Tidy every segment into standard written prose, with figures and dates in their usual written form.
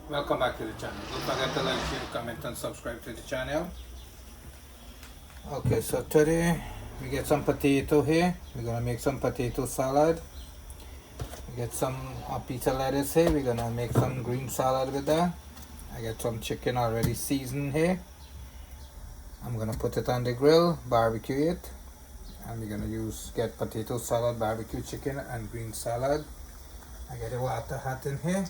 Welcome back to the channel. Don't forget to like, share, comment and subscribe to the channel. Okay, so today we get some potato here. We're gonna make some potato salad. We get a piece of lettuce here. We're gonna make some green salad with that. I got some chicken already seasoned here. I'm gonna put it on the grill, barbecue it, and we're gonna get potato salad, barbecue chicken, and green salad. I got the water hot in here.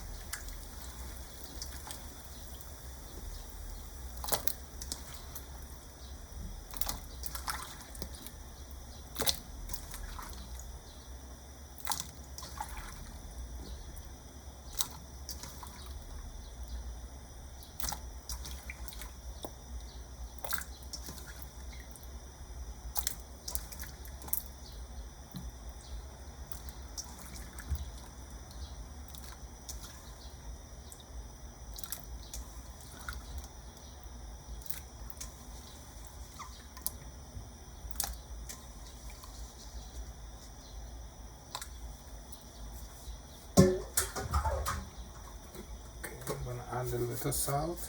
Add a little bit of salt.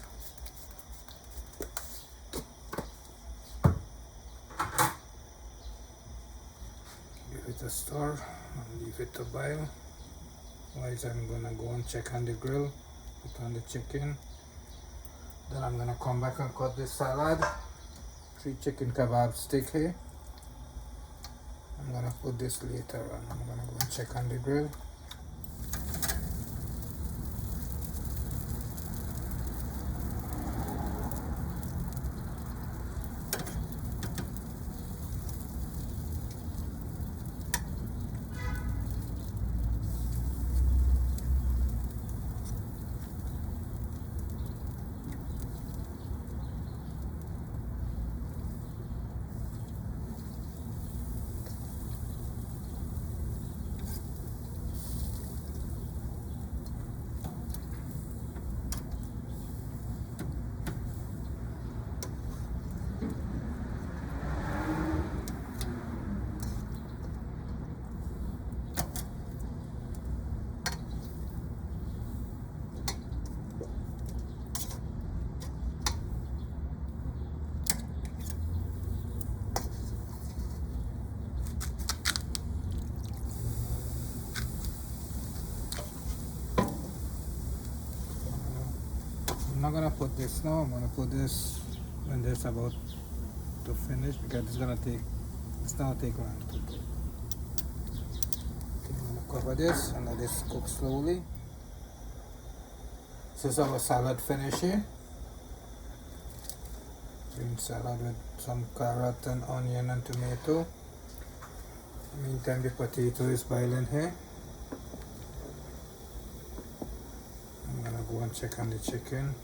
Give it a stir and leave it to boil. Otherwise, I'm gonna go and check on the grill, put on the chicken. Then I'm gonna come back and cut the salad. 3 chicken kebab stick here. I'm gonna put this later on. I'm gonna go and check on the grill. I'm not gonna put this now. I'm gonna put this when this about to finish because it's not take long to cook. Okay, I'm gonna cover this and let this cook slowly. This is our salad finish here. Green salad with some carrot and onion and tomato. Meantime, the potato is boiling here. I'm gonna go and check on the chicken.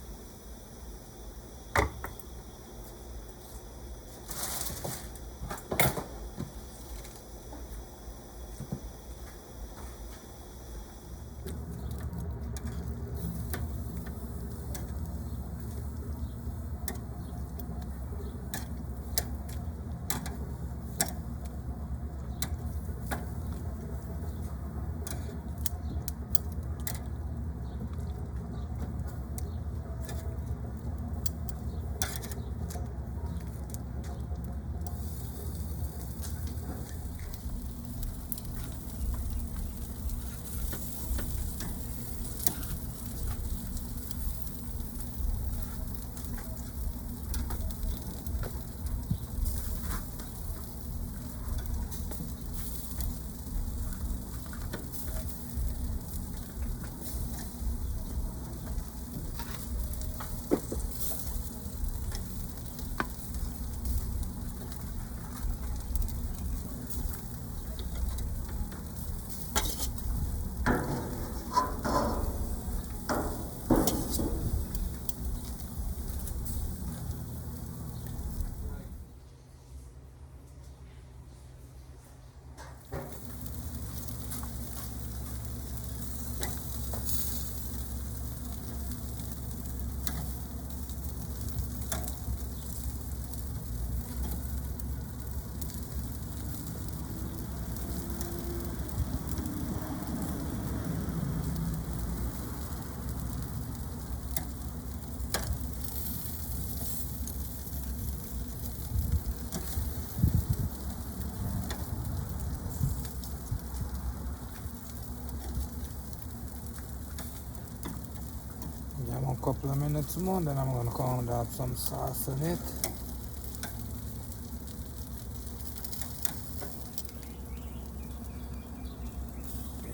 them a couple of minutes more, then I'm going to come and add some sauce in it.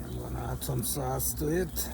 I'm going to add some sauce to it.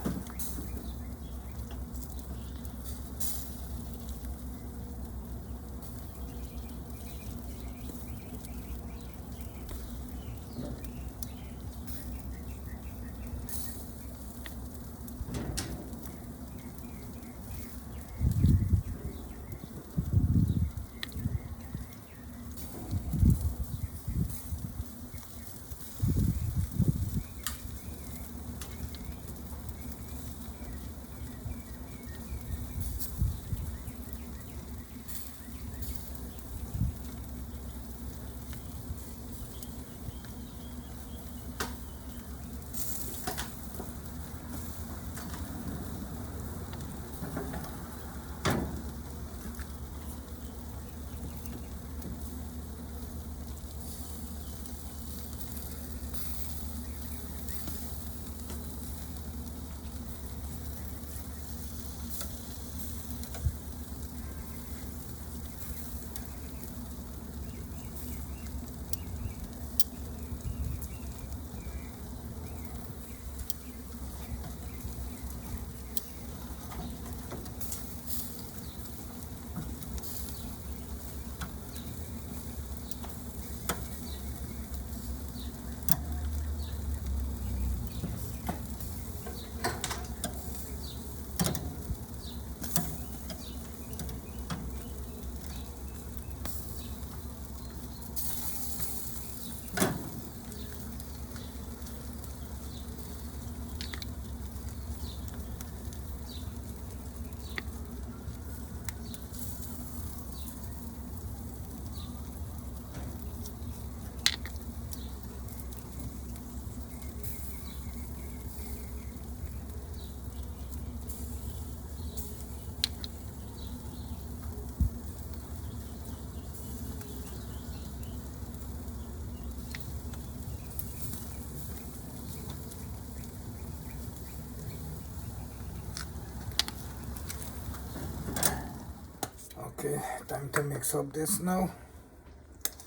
Okay, time to mix up this now.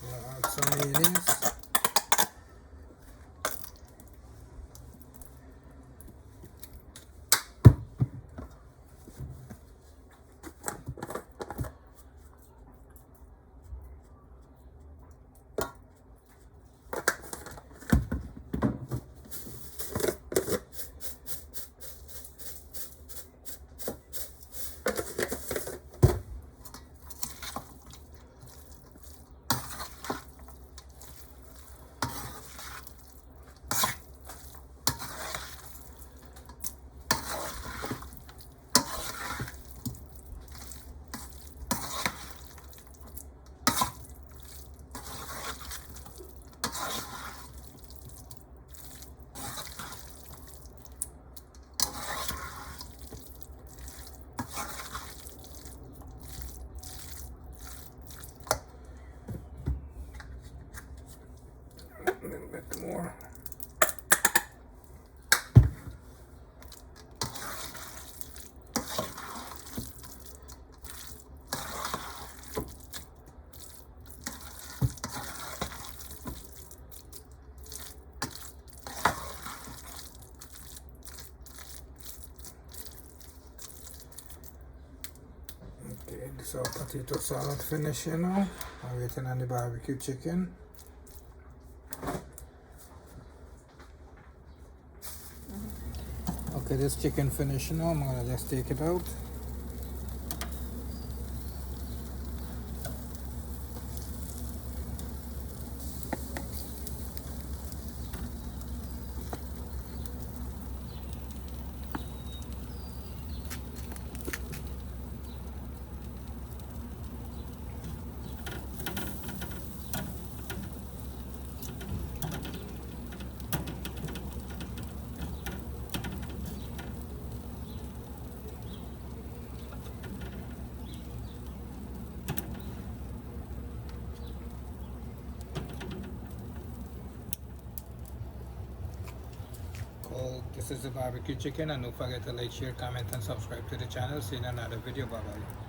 I'll add some mayonnaise. A little bit more. Okay, this is our potato salad finish here now. I'm waiting on the barbecue chicken. Okay, this chicken finished now. I'm gonna just take it out. So this is the barbecue chicken, and don't forget to like, share, comment, and subscribe to the channel. See you in another video. Bye bye.